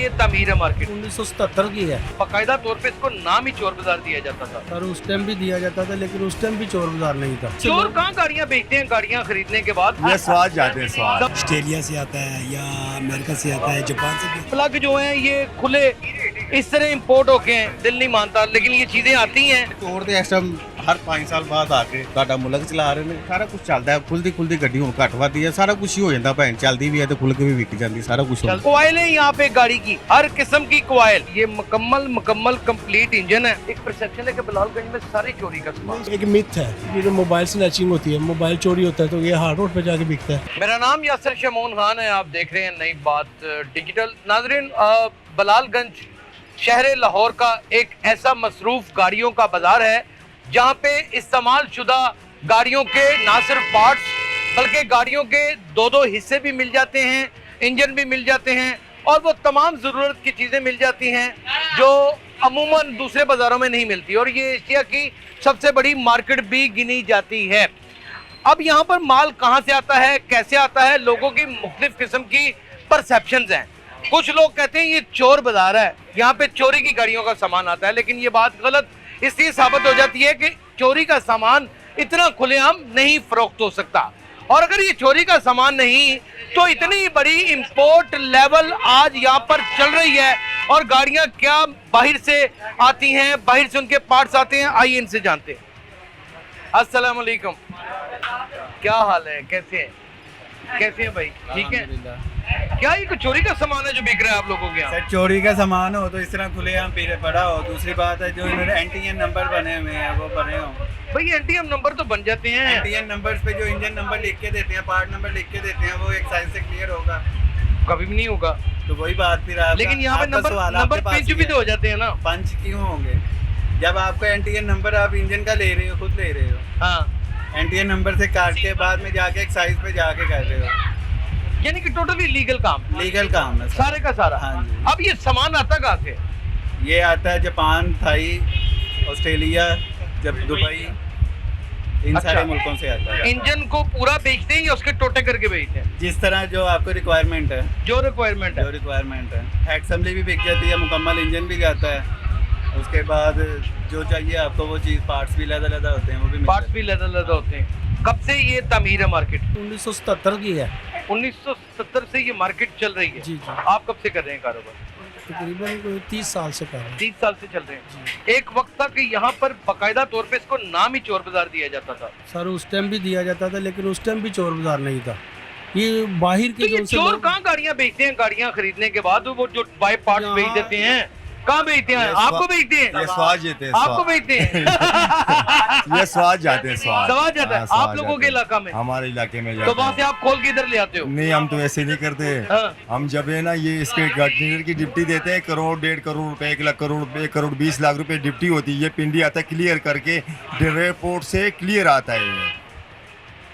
ये तामीर है मार्केट? 1977 की है। बाकायदा तौर पे इसको नाम ही चोर बाजार दिया जाता था। सर उस टाइम भी दिया जाता था, लेकिन उस टाइम भी चोर बाजार नहीं था। चोर कहाँ गाड़ियाँ बेचते हैं गाड़ियाँ खरीदने के बाद? ये स्वाद जाते हैं स्वाद। ऑस्ट्रेलिया से आता है या अमेरिका से आता है, जापान से भी। प्लग जो है ये खुले इस तरह इंपोर्ट होके हैं, दिल नहीं मानता, लेकिन ये चीजें आती हैं। चोर तो इस टाइम हर 5 साल बाद आके ਤੁਹਾਡਾ ਮੁਲਕ ਚਲਾ ਰਹੇ ਨੇ। ਸਾਰਾ ਕੁਝ ਚੱਲਦਾ ਹੈ, ਖੁੱਲਦੀ ਗੱਡੀ ਹੁਣ ਘੱਟ ਵੱਧਦੀ ਹੈ, ਸਾਰਾ ਕੁਝ ਹੀ ਹੋ ਜਾਂਦਾ ਭੈਣ, ਚੱਲਦੀ ਵੀ ਹੈ ਤੇ ਖੁੱਲ ਕੇ ਵੀ ਵਿਕ ਜਾਂਦੀ, ਸਾਰਾ कुछ हो। कोयल है यहाँ पे गाड़ी की, हर किस्म की कोयल। ये मुकम्मल कंप्लीट इंजन है। एक परसेप्शन है कि बिलालगंज में सारी चोरी का सामान। एक मिथ है, ये जो मोबाइल स्नैचिंग होती है, मोबाइल चोरी होता है तो ये हार्ड रोड पे जाके बिकता है। मेरा नाम यासर शमून खान है, आप देख रहे हैं नई बात डिजिटल। नाजरीन, बिलालगंज शहर लाहौर का एक ऐसा मसरूफ गाड़ियों का बाजार है जहाँ पे इस्तेमाल शुदा गाड़ियों के ना सिर्फ पार्ट्स बल्कि गाड़ियों के दो हिस्से भी मिल जाते हैं, इंजन भी मिल जाते हैं और वो तमाम ज़रूरत की चीज़ें मिल जाती हैं जो अमूमन दूसरे बाज़ारों में नहीं मिलती, और ये एशिया की सबसे बड़ी मार्केट भी गिनी जाती है। अब यहाँ पर माल कहाँ से आता है, कैसे आता है, लोगों की मुख्तलिफ किस्म की परसेप्शंस हैं। कुछ लोग कहते हैं ये चोर बाज़ार है, यहाँ पे चोरी की गाड़ियों का सामान आता है, लेकिन ये बात गलत इसलिए साबित हो जाती है कि चोरी का सामान इतना खुलेआम नहीं फरोख्त हो सकता। और अगर ये चोरी का सामान नहीं तो इतनी बड़ी इंपोर्ट लेवल आज यहाँ पर चल रही है, और गाड़ियाँ क्या बाहर से आती हैं, बाहर से उनके पार्ट्स आते हैं। आइए इनसे जानते हैं। अस्सलाम वालेकुम, क्या हाल है, कैसे हैं भाई? ठीक है। क्या ये चोरी का सामान है जो बिक रहा है आप लोगों के यहाँ? सर चोरी का सामान हो तो इस तरह खुलेआम पड़ा हो। दूसरी बात है जो इन्होंने एनटीएन नंबर बने हुए हैं वो बने हो। भाई एनटीएम नंबर तो बन जाते हैं। एनटीएन नंबर्स पे जो इंजन नंबर लिख के देते हैं, पार्ट नंबर लिख के देते हैं, वो एक साइज से क्लियर होगा? कभी भी नहीं होगा। तो वही बात फिर आप, लेकिन यहाँ पे नंबर पंच भी तो हो जाते हैं ना। पंच क्यों होंगे जब आपका एनटीएन नंबर आप इंजन का ले रहे हो, खुद ले रहे हो। हाँ, एनटीएन नंबर से काट के बाद में जाके एक साइज पे जाके कर रहे हो, यानी कि टोटली लीगल काम है सारे का सारा। हाँ जी। अब ये सामान आता कहाँ से? ये आता है जापान, थाई, ऑस्ट्रेलिया, जब दुबई, इन अच्छा। सारे मुल्कों से आता है। इंजन को पूरा बेचते हैं या उसके टोटे करके बेचते हैं? जिस तरह जो आपको रिक्वायरमेंट है, जो रिक्वायरमेंट है। असेंबली भी बिक जाती है, मुकम्मल इंजन भी जाता है। उसके बाद जो चाहिए आपको वो चीज़, पार्ट्स भी लदा होते हैं, वो भी पार्ट्स भी लदा होते हैं। कब से ये तामीर है मार्केट? 1977 की है। 1970 से ये मार्केट चल रही है। जी जी। आप कब से कर रहे हैं कारोबार? तकरीबन कोई 30 साल से कर रहे हैं। 30 साल से चल रहे हैं। एक वक्त था कि यहाँ पर बाकायदा तौर पे इसको नाम ही चोर बाजार दिया जाता था। सर उस टाइम भी दिया जाता था, लेकिन उस टाइम भी चोर बाजार नहीं था। ये बाहर तो के ये चोर कहाँ गाड़ियाँ बेचते हैं गाड़ियाँ खरीदने के बाद? वो जो बाय पार्ट्स बेच देते हैं, कहाँ बेचते हैं? आपको बेचते हैं? ये स्वाद जाते हैं आपको बेचते हैं? ये स्वाद जाते हैं स्वाद जाता है आप लोगों के इलाका में? हमारे इलाके में तो जाते वहाँ से आप खोल के इधर ले आते हो? नहीं, हम तो ऐसे नहीं करते। हाँ। हम जब है ना ये इसके कंटेनर की डिप्टी देते हैं, करोड़ 1.5 करोड़ रुपए, 1 लाख करोड़ रुपए, 1 करोड़ 20 लाख रुपए डिप्टी होती है। ये पिंडी आता है क्लियर करके, एयरपोर्ट से क्लियर आता है ये।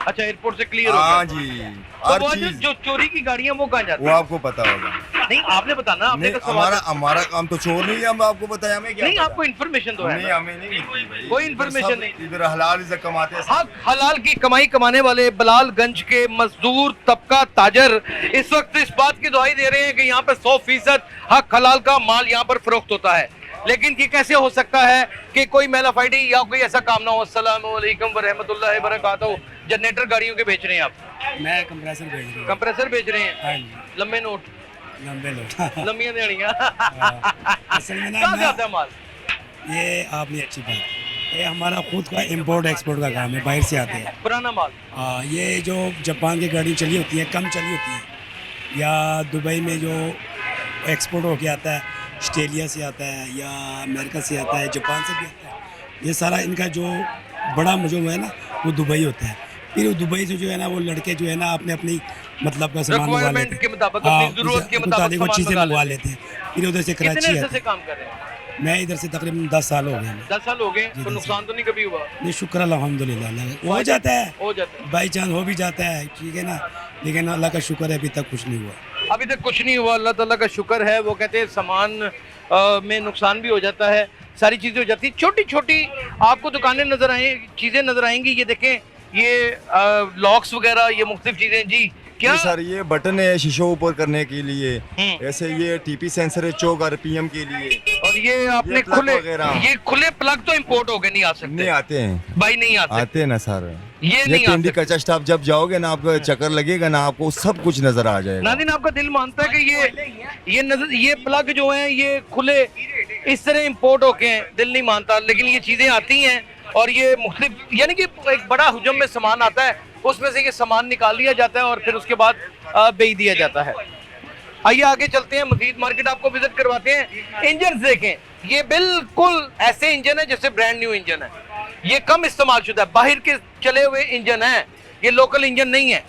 अच्छा, एयरपोर्ट से क्लियर हो हाँ गया। जी, तो हर वो चीज जो चोरी की गाड़ियाँ वो कहाँ जाती वो हैं? आपको पता होगा। नहीं, आपने बताना, आपने नहीं, तो सवाल हमारा काम तो चोर नहीं है, हम आपको बताया हमें क्या नहीं, पता? आपको इन्फॉर्मेशन तो है नहीं, ना? हमें नहीं मिलती भाई। कोई इधर information सब- नहीं। इधर हलाल से कमाते हैं सब। हक हलाल की कमाई कमाने वाले बिलालगंज के मजदूर तबका ताजर इस वक्त इस बात की दुहाई दे रहे हैं कि यहाँ पे 100% हक हलाल का माल यहाँ पर फरोख्त होता है। लेकिन ये कैसे हो सकता है कि कोई मेलाफाइडी या कोई ऐसा काम ना हो? अस्सलाम वालेकुम व रहमतुल्लाहि व बरकातहू। जनरेटर गाड़ियों के बेच रहे हैं आप? मैं कंप्रेसर भेज रहा हूँ। कंप्रेसर बेच रहे हैं? हाँ जी। लंबे नोट, लंबे लोग। लंबियां देनियां। असल में ना कहाँ से आता है माल? ये आपने अच्छी बात, ये हमारा खुद का इंपोर्ट एक्सपोर्ट का काम है, बाहर से आते हैं। पुराना माल? ये जो जापान की गाड़ी चली होती है, कम चली होती है, या दुबई में जो एक्सपोर्ट होके आता है, ऑस्ट्रेलिया से आता है या अमेरिका से आता है, जापान से भी आता है। ये सारा इनका जो बड़ा जो है ना वो दुबई होता है। फिर दुबई से जो है ना वो लड़के जो है ना अपने अपनी मतलब का सामान मंगवा लेते हैं। के मुताबिक, अपनी जरूरत के मुताबिक वो चीज़ें सामान मंगवा लेते हैं। फिर उधर से कितने कराची अरसे आते से हैं। काम कर रहे हैं? मैं इधर से तकरीबन 10 साल हो गए हैं। 10 साल हो गए, जी, तो 10 नुकसान तो नहीं कभी हुआ? नहीं, शुक्र अल्हम्दुलिल्लाह हो जाता है, हो जाता है। बाई चांस हो भी जाता है, ठीक है ना, लेकिन अल्लाह का शुक्र है अभी तक कुछ नहीं हुआ। अभी तक कुछ नहीं हुआ, अल्लाह ताला का शुक्र है। वो कहते हैं सामान में नुकसान भी हो जाता है, सारी चीज़ें हो जाती हैं। छोटी छोटी आपको दुकानें नज़र आए, चीज़ें नज़र आएंगी। ये देखें, ये लॉक्स वगैरह, ये मुख्तलिफ चीज़ें। जी क्या ये सर ये बटन है शीशों ऊपर करने के लिए, हम्म। ऐसे ये टीपी सेंसर है चौक आरपीएम के लिए। और ये आपने ये प्लग खुले, वगैरह। ये खुले प्लग तो इंपोर्ट हो गए, नहीं आ सकते नहीं आते हैं, भाई, नहीं आ सकते। आते हैं ना सर। ये ये नहीं आ पिंडी सकते। कच्चा स्टाफ जब जाओगे ना आपको चक्कर लगेगा ना, आपको सब कुछ नजर आ जाएगा। नादिन, आपका दिल मानता है कि ये नजर, ये प्लग जो हैं ये खुले इस तरह इंपोर्ट होके हैं, दिल नहीं मानता, लेकिन ये चीजें आती हैं और ये मुख्तलिफ, यानी कि एक बड़ा हुजम में सामान आता है, उसमें से ये सामान निकाल लिया जाता है और फिर उसके बाद बेच दिया जाता है। आइए आगे चलते हैं, मजीद मार्केट आपको विजिट करवाते हैं। इंजन देखें, ये बिल्कुल ऐसे इंजन है जैसे ब्रांड न्यू इंजन है। ये कम इस्तेमाल शुदा है, बाहर के चले हुए इंजन है, ये लोकल इंजन नहीं है।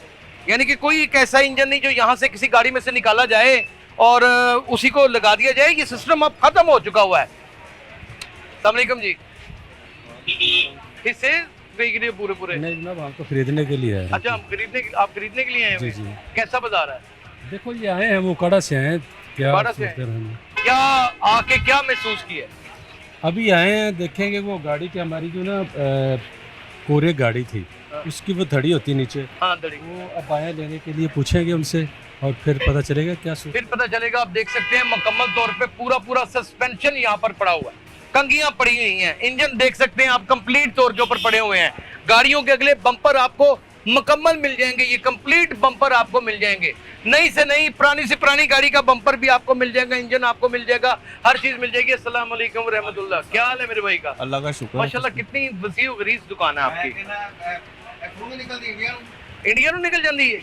यानी कि कोई एक ऐसा इंजन नहीं जो यहाँ से किसी गाड़ी में से निकाला जाए और उसी को लगा दिया जाए। ये सिस्टम अब खत्म हो चुका हुआ है। अस्सलाम वालेकुम जी। हिस्से बेच रहे पूरे पूरे? नहीं जनाब, हम तो खरीदने के लिए आए हैं। अच्छा, हम आप खरीदने के लिए आए हुए जी, जी। कैसा बाजार है? देखो ये आए हैं, वो कड़ा से आए हैं, क्या कड़ा से सोचते रहे हैं। क्या आके क्या महसूस किया? अभी आए हैं, देखेंगे वो गाड़ी की हमारी जो ना कोरे गाड़ी थी, उसकी वो धड़ी होती है नीचे, हाँ दड़ी, वो अब आए लेने के लिए, पूछेंगे उनसे और फिर पता चलेगा क्या फिर पता चलेगा। आप देख सकते हैं मुकम्मल तौर पे पूरा सस्पेंशन यहाँ पर पड़ा हुआ है, कंघियां पड़ी हुई हैं, इंजन देख सकते हैं आप कंप्लीट तौर के ऊपर पड़े हुए हैं। गाड़ियों के अगले बम्पर आपको मुकम्मल मिल जाएंगे, ये कंप्लीट बम्पर आपको मिल जाएंगे, नई से नई पुरानी से पुरानी गाड़ी का बम्पर भी आपको मिल जाएगा, इंजन आपको मिल जाएगा, हर चीज मिल जाएगी। अस्सलाम वालेकुम रहमतुल्लाह, क्या हाल है मेरे भाई का? अल्लाह का शुक्र है। माशाल्लाह, कितनी वसी व गरीज दुकान है आपकी। इंडिया ਨੂੰ निकल जाती है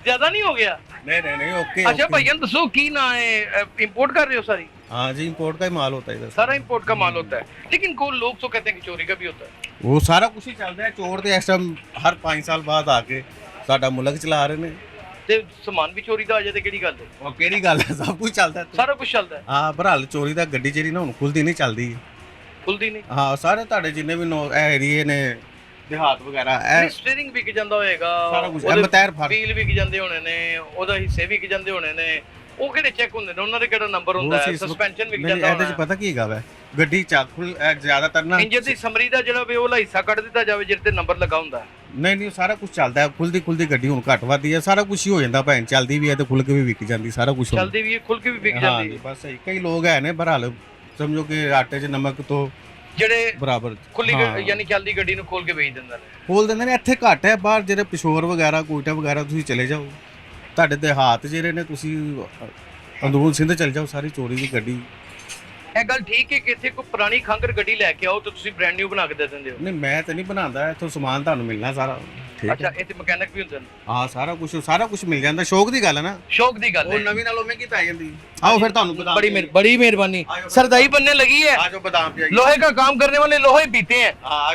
ज्यादा नहीं हो गया? नहीं ओके। अच्छा भाईजान दसो की ना है, इंपोर्ट कर रहे हो सारी? हाँ जी, इंपोर्ट का ही माल होता है इधर। सारा इंपोर्ट का माल होता है, लेकिन कोई लोग तो कहते हैं कि चोरी का भी होता है। वो सारा कुछ ही चलता है। चोर तो इस टाइम हर 5 साल बाद आके ਸਾਡਾ ਮੁਲਕ ਚਲਾ ਰਹੇ ਨੇ। ਤੇ ਸਮਾਨ ਵੀ ਚੋਰੀ ਦਾ ਆ ਜਾਏ ਤੇ ਕਿਹੜੀ ਗੱਲ ਹੈ? ਉਹ ਕਿਹੜੀ ਗੱਲ ਹੈ, ਸਭ ਕੁਝ ਚੱਲਦਾ ਇੱਥੇ। ਸਾਰਾ ਕੁਝ ਚੱਲਦਾ ਹੈ। ਹਾਂ, ਪਰ ਹਾਲ ਚੋਰੀ ਦਾ ਗੱਡੀ ਜਿਹੜੀ ਨਾ ਹੁਣ ਖੁੱਲਦੀ ਨਹੀਂ ਚੱਲਦੀ। ਖੁੱਲਦੀ ਨਹੀਂ? ਹਾਂ, ਸਾਰੇ ਤੁਹਾਡੇ ਜਿੰਨੇ ਵੀ ਇਹ ਏਰੀਏ ਨੇ ਦਿਹਾਤ ਵਗੈਰਾ ਇਹ ਸਟੀਅਰਿੰਗ ਵਿਕ ਜਾਂਦਾ ਹੋਏਗਾ, ਸਾਰਾ ਕੁਝ ਮਤੈਰ ਫੜ ਵੀਲ ਵਿਕ ਜਾਂਦੇ ਹੋਣੇ ਨੇ, ਉਹਦਾ ਹਿੱਸੇ ਵਿਕ ਜਾਂਦੇ ਹੋਣੇ ਨੇ, ਉਹ ਕਿਹੜੇ ਚੈੱਕ ਹੁੰਦੇ ਨੇ, ਉਹਨਾਂ ਦੇ ਕਿਹੜਾ ਨੰਬਰ ਹੁੰਦਾ ਹੈ, ਸਸਪੈਂਸ਼ਨ ਵਿਕ ਜਾਂਦਾ ਇਹਦੇ ਚ ਪਤਾ ਕੀ ਹੈਗਾ ਵੈ, ਗੱਡੀ ਚਾਕੂ ਜ਼ਿਆਦਾਤਰ ਨਾ ਇੰਜਨ ਦੀ ਸਮਰੀ ਦਾ ਜਿਹੜਾ ਵੇ ਉਹਲਾ ਹਿੱਸਾ ਕੱਢ ਦਿੱਤਾ ਜਾਵੇ ਜਿਹਦੇ ਤੇ ਨੰਬਰ ਲੱਗਾ ਹੁੰਦਾ। ਨਹੀਂ ਸਾਰਾ ਕੁਝ ਚੱਲਦਾ ਹੈ। ਖੁੱਲਦੀ ਗੱਡੀ ਹੁਣ ਘੱਟ ਵੱਧਦੀ ਹੈ, ਸਾਰਾ ਕੁਝ ਹੀ ਹੋ ਜਾਂਦਾ ਭੈਣ, ਚੱਲਦੀ ਵੀ ਹੈ ਤੇ ਖੁੱਲ ਕੇ ਵੀ ਵਿਕ ਜਾਂਦੀ, ਸਾਰਾ ਕੁਝ ਚੱਲਦੀ ਵੀ ਹੈ, ਖੁੱਲ ਕੇ ਵੀ ਵਿਕ ਜਾਂਦੀ ਹੈ। ਬਸ ਸਹੀ। ਕਈ ਲੋਕ ਹੈ ਨੇ ਬਹਰਾਲ ਸਮਝੋ ਕਿ ਆਟੇ 'ਚ ਨਮਕ ਤੋਂ ਜਿਹੜੇ ਬਰਾਬਰ ਖੁੱਲੀ ਯਾਨੀ ਚੱਲਦੀ ਗੱਡੀ ਨੂੰ ਖੋਲ ਕੇ ਵੇਚ ਦਿੰਦੇ ਨੇ। ਖੋਲ ਦਿੰਦੇ ਨੇ। ਇੱਥੇ ਘੱਟ ਹੈ, ਬਾਹਰ ਜਿਹੜੇ ਪਿਸ਼ੋਰ ਵਗੈਰਾ ਕੋਇਟਾ ਵਗੈਰਾ ਤੁਸੀਂ ਚਲੇ ਜਾਓ, ਤੁਹਾਡੇ ਦੇਹਾਤ ਜਿਹੜੇ ਨੇ, ਤੁਸੀਂ ਅੰਦਰੂਨ ਸਿੰਧ ਚਲ ਜਾਓ, ਸਾਰੀ ਚੋਰੀ ਦੀ ਗੱਡੀ। ਇਹ ਗੱਲ ਠੀਕ ਹੈ ਕਿ ਇੱਥੇ ਕੋਈ ਪੁਰਾਣੀ ਖੰਗਰ ਗੱਡੀ ਲੈ ਕੇ ਆਓ ਤਾਂ ਤੁਸੀਂ ਬ੍ਰਾਂਡ ਨਿਊ ਬਣਾ ਕੇ ਦੇ ਦਿੰਦੇ ਹੋ? ਨਹੀਂ ਮੈਂ ਤਾਂ ਨਹੀਂ ਬਣਾਉਂਦਾ, ਇੱਥੋਂ ਸਮਾਨ ਤੁਹਾਨੂੰ ਮਿਲਣਾ ਸਾਰਾ। ਅੱਛਾ, ਇੱਥੇ ਮਕੈਨਿਕ ਵੀ ਹੁੰਦੇ ਨੇ? ਹਾਂ, ਸਾਰਾ ਕੁਝ ਮਿਲ ਜਾਂਦਾ। ਸ਼ੌਕ ਦੀ ਗੱਲ ਹੈ ਨਾ, ਸ਼ੌਕ ਦੀ ਗੱਲ ਉਹ ਹੈ। ਨਵੀਂ ਨਾਲੋਂ ਮਹਿੰਗੀ ਪੈ ਜਾਂਦੀ। आओ फिर ਤੁਹਾਨੂੰ ਬਦਾਮ बड़ी मेहरबानी। सरदाई बनने लगी है, ਆ ਜਾਓ ਬਦਾਮ ਪਿਆਈ। लोहे का काम करने वाले लोहे पीते हैं।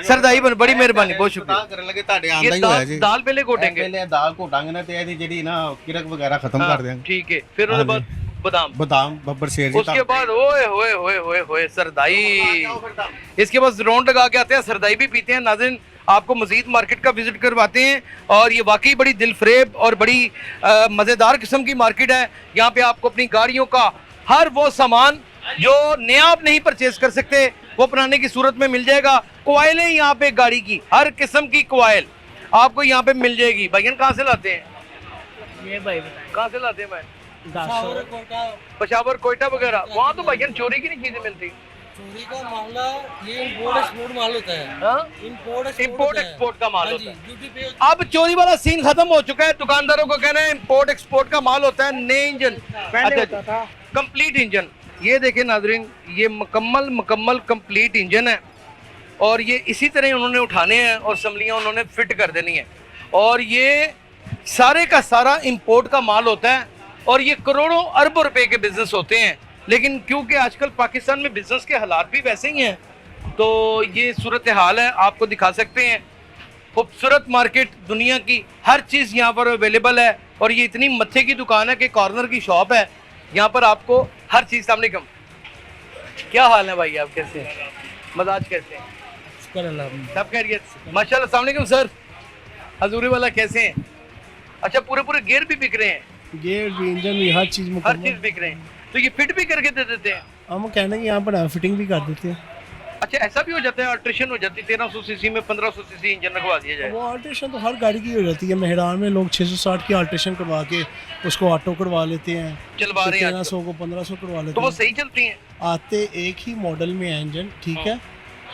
सरदाई बन, बड़ी मेहरबानी, बहुत शुक्रिया। ਕਰਨ ਲੱਗੇ ਤੁਹਾਡੇ ਆਂਦਾ ये ਹੀ ਹੋਇਆ ਜੀ। दाल पहले घोटेंगे? ਪਹਿਲੇ ਦਾਲ ਘੋਟਾਂਗੇ ਨਾ ਤੇ ਇਹਦੀ ਜਿਹੜੀ ਨਾ ਕਿਰਕ ਵਗੈਰਾ ਖਤਮ हाँ, ਕਰ ਦਿਆਂਗੇ। ठीक है, फिर उसके बाद बादाम, ਬਦਾਮ ਬੱਬਰ ਸ਼ੇਰ ਜੀ। उसके बाद ओए होए होए होए होए सरदाई, इसके बाद राउंड लगा के आते हैं, सरदाई भी पीते हैं। नाज़रीन, आपको मजीद मार्केट का विजिट करवाते हैं और ये वाकई बड़ी दिलफरेब और बड़ी मज़ेदार किस्म की मार्केट है। यहाँ पे आपको अपनी गाड़ियों का हर वो सामान जो नया आप नहीं परचेज कर सकते वो पुराने की सूरत में मिल जाएगा। कोयलें यहाँ पे गाड़ी की हर किस्म की कोयल आपको यहाँ पे मिल जाएगी। भाईजान कहाँ से लाते हैं ये भाई कहाँ से लाते हैं भाई? 10 पेशावर, कोयटा वगैरह, वहाँ तो भाईजान चोरी की नहीं चीजें मिलती। चोरी का मामला ये इंपोर्ट एक्सपोर्ट माल होता है। हाँ? इंपोर्ट इंपोर्ट एक्सपोर्ट का माल होता है। ड्यूटी पे अब चोरी वाला सीन खत्म हो चुका है। दुकानदारों को कहना है इंपोर्ट एक्सपोर्ट का माल होता है। नए इंजन पहले होता था। कंप्लीट इंजन, ये देखें नाजरीन, ये मुकम्मल कंप्लीट इंजन है और ये इसी तरह उन्होंने उठाने हैं और असम्बलियाँ उन्होंने फिट कर देनी है और ये सारे का सारा इंपोर्ट का माल होता है और ये करोड़ों अरबों रुपए के बिजनेस होते हैं। लेकिन क्योंकि आजकल पाकिस्तान में बिजनेस के हालात भी वैसे ही हैं तो ये सूरत हाल है, आपको दिखा सकते हैं। खूबसूरत मार्केट, दुनिया की हर चीज़ यहाँ पर अवेलेबल है और ये इतनी मत्थे की दुकान है कि कॉर्नर की शॉप है, यहाँ पर आपको हर चीज़। सामने कम, क्या हाल है भाई, आप कैसे हैं, मजाज कैसे हैं? सब खैरियत माशाल्लाह। अस्सलाम वालेकुम सर, हजूरी वाला कैसे हैं? अच्छा, पूरे गियर भी बिक रहे हैं? गेयर भी, इंजन भी, हर चीज़ हर मुकम्मल। चीज़ बिक रहे हैं। तो ये फिट भी करके दे देते हैं? हम कहने के यहाँ पर फिटिंग भी कर देते हैं। अच्छा, ऐसा भी हो जाता है, अल्ट्रेशन हो जाती है 1300 सीसी में 1500 सीसी इंजन रखवा दिया जाए? वो अल्ट्रेशन तो हर गाड़ी की हो जाती है। मेहरान में लोग 660 की अल्ट्रेशन करवा के उसको ऑटो करवा लेते हैं, चलवा रहे हैं आजकल। 1300 को 1500 करवा लेते तो वो हैं। सही चलती हैं? आते एक ही मॉडल में है इंजन, ठीक है,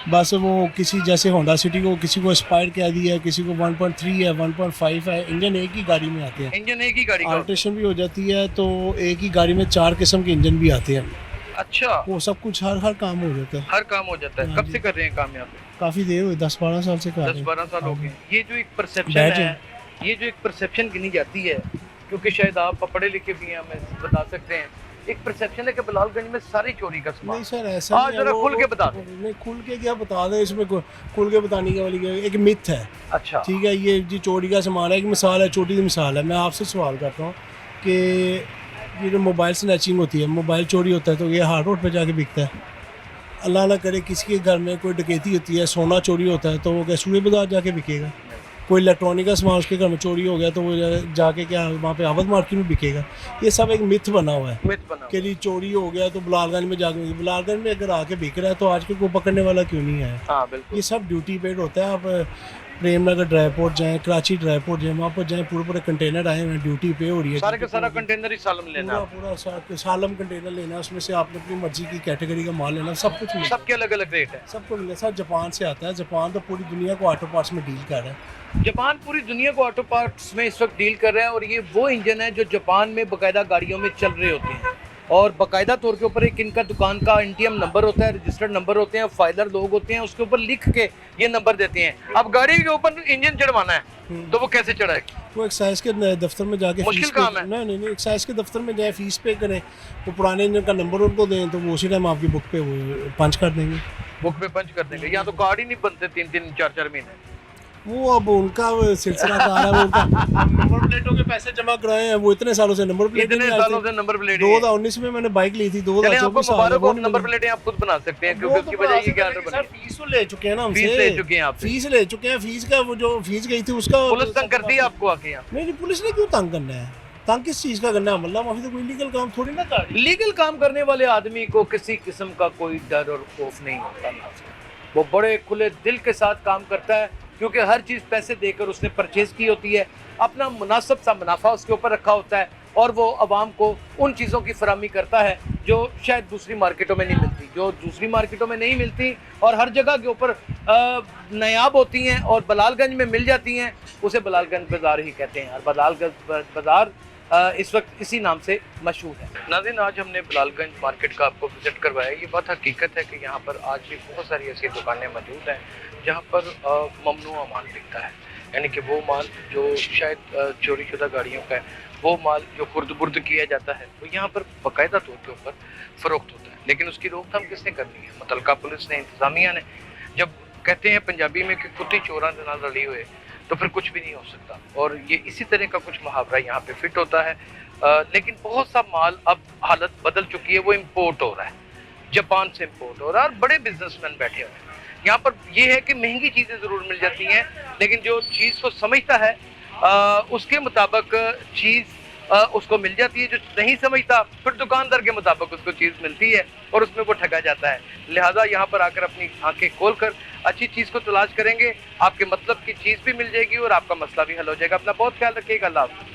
बस वो किसी जैसे होंडा सिटी को किसी को एस्पायर कह दिया है, किसी को 1.3 है, 1.5 है, इंजन एक ही गाड़ी में आते हैं। इंजन एक ही गाड़ी का? अल्ट्रेशन भी हो जाती है तो एक ही गाड़ी में 4 किस्म के इंजन भी आते हैं। अच्छा, वो सब कुछ हर काम हो जाता है। हर काम हो जाता है। हाँ कब जी। से कर रहे हैं काम यहाँ पे? काफ़ी देर हुई, 10-12 साल से कर रहे हैं। 10-12 साल हो गए। ये जो एक परसेप्शन बैठ है, जाओ। ये जो एक परसेप्शन गिनी जाती है, क्योंकि शायद आप पढ़े लिखे भी हैं, हमें बता सकते हैं, एक परसेप्शन है कि बलालगंज में सारी चोरी का सामान। नहीं सर, ऐसा हाँ, नहीं है, जरा वो- खुल के बता दें। नहीं, खुल के क्या बता दें, इसमें खुल के बताने के वाली क्या- एक मिथ है, अच्छा, ठीक है। ये जी चोरी का सामान है, एक मिसाल है, छोटी सी मिसाल है। मैं आपसे सवाल करता हूँ कि ये जो मोबाइल स्नैचिंग होती है, मोबाइल चोरी होता है तो ये हार्ड रोड पे जाके बिकता है। अल्लाह ना करे किसी के घर में कोई डकैती होती है, सोना चोरी होता है तो वो क्या सूर्य बाजार जाके बिकेगा? कोई इलेक्ट्रॉनिक का सामान उसके घर में चोरी हो गया तो वो जाके क्या वहाँ पे आबद मार्केट में बिकेगा? ये सब एक मिथ बना हुआ है मिथ बना कि जी चोरी हो गया तो बलालगंज में जाके, बलालगंज में अगर आके बिक रहा है तो आज के को पकड़ने वाला क्यों नहीं है? हाँ, बिल्कुल। ये सब ड्यूटी पेड होता है। आप प्रेमनगर ड्राईपोर्ट जाएँ, कराची ड्राईपोर्ट जाएँ, वहाँ पर जाएँ, पूरे पूरे कंटेनर आए हुए हैं, ड्यूटी पे हो रही है। सारे का सारा कंटेनर ही सालम लेना है। पूरा सालम कंटेनर लेना है, उसमें से आपने अपनी मर्जी की कैटेगरी का माल लेना, सब कुछ मिलेगा। सबके अलग अलग रेट है। सबको मिलेगा सर। जापान से आता है, जापान तो पूरी दुनिया को ऑटो पार्ट्स में डील कर रहा है। जापान पूरी दुनिया को ऑटो पार्ट्स में इस वक्त डील कर रहा है, और ये वो इंजन है जो जापान में बाकायदा गाड़ियों में चल रहे होते हैं, और बाकायदा तौर के ऊपर एक इनका दुकान का एनटीएम नंबर होता है, रजिस्टर्ड नंबर होते हैं, फाइलर लोग होते हैं, उसके ऊपर लिख के ये नंबर देते हैं। अब गाड़ी के ऊपर इंजन चढ़वाना है तो वो कैसे चढ़ाएगा? वो एक्साइज के दफ्तर में जाके मुश्किल फीस पे- काम है। नहीं, एक्साइज के दफ्तर में जाए, फीस पे करें, वो पुराने इंजन का नंबर उनको दें तो वो उसी टाइम आपकी बुक पे वो पंच कर देंगे। बुक पे पंच कर देंगे। यहाँ तो कार्ड ही नहीं बनते 3-3, 4-4 महीने। वो अब उनका सिलसिला कार है, वो उनका नंबर प्लेटों के पैसे जमा कराए हैं, वो इतने सालों से नंबर प्लेट इतने सालों से नंबर प्लेट 2019 में मैंने बाइक ली थी, चलिए, आपको 2024 साल मुबारक हो, है, नंबर प्लेटें आप खुद बना सकते हैं, क्योंकि उसकी वजह ये क्या ऑर्डर बनी। फीस तो ले चुके हैं ना हमसे, फीस ले चुके हैं आपसे। फीस ले चुके हैं, फीस का वो जो फीस गई थी उसका पुलिस तंग करती है आपको आके यहाँ? नहीं, पुलिस ने क्यों तंग करना है? तंग किस चीज़ का करना है? मल्ला माफी तो कोई लीगल काम थोड़ी ना कर। लीगल काम करने वाले आदमी को किसी किस्म का कोई डर और खौफ नहीं होता ना। वो बड़े खुले दिल के साथ काम करता है, क्योंकि हर चीज़ पैसे देकर उसने परचेज की होती है, अपना मुनासिब सा मुनाफा उसके ऊपर रखा होता है, और वो आवाम को उन चीज़ों की फराहमी करता है जो शायद दूसरी मार्केटों में नहीं मिलती, जो दूसरी मार्केटों में नहीं मिलती और हर जगह के ऊपर नायाब होती हैं और बलालगंज में मिल जाती हैं। उसे बलालगंज बाज़ार ही कहते हैं, और बलालगंज बाज़ार इस वक्त इसी नाम से मशहूर है। नाज़रीन, आज हमने बलालगंज मार्केट का आपको विज़िट करवाया। ये बात हकीकत है कि यहाँ पर आज भी बहुत सारी ऐसी दुकानें मौजूद हैं जहाँ पर ममनुआ माल बिकता है, यानी कि वो माल जो शायद चोरी शुदा गाड़ियों का है, वो माल जो खुर्द-बुर्द किया जाता है, वो यहाँ पर बाकायदा तौर के ऊपर फ़रोख्त होता है। लेकिन उसकी रोकथाम किसने करनी है? मुतलका पुलिस ने, इंतज़ामिया ने। जब कहते हैं पंजाबी में कि कुत्ती चोरां दे नाल रली हुए, तो फिर कुछ भी नहीं हो सकता, और ये इसी तरह का कुछ मुहावरा यहाँ पे फिट होता है। लेकिन बहुत सा माल अब हालत बदल चुकी है, वो इम्पोर्ट हो रहा है, जापान से इम्पोर्ट हो रहा है, और बड़े बिजनेसमैन बैठे हुए हैं यहाँ पर। ये है कि महंगी चीज़ें ज़रूर मिल जाती हैं, लेकिन जो चीज़ को समझता है उसके मुताबिक चीज़ उसको मिल जाती है। जो नहीं समझता, फिर दुकानदार के मुताबिक उसको चीज़ मिलती है और उसमें वो ठगा जाता है। लिहाजा यहाँ पर आकर अपनी आंखें खोल कर अच्छी चीज़ को तलाश करेंगे, आपके मतलब की चीज़ भी मिल जाएगी और आपका मसला भी हल हो जाएगा। अपना बहुत ख्याल रखिएगा। अल्लाह हाफ़िज़।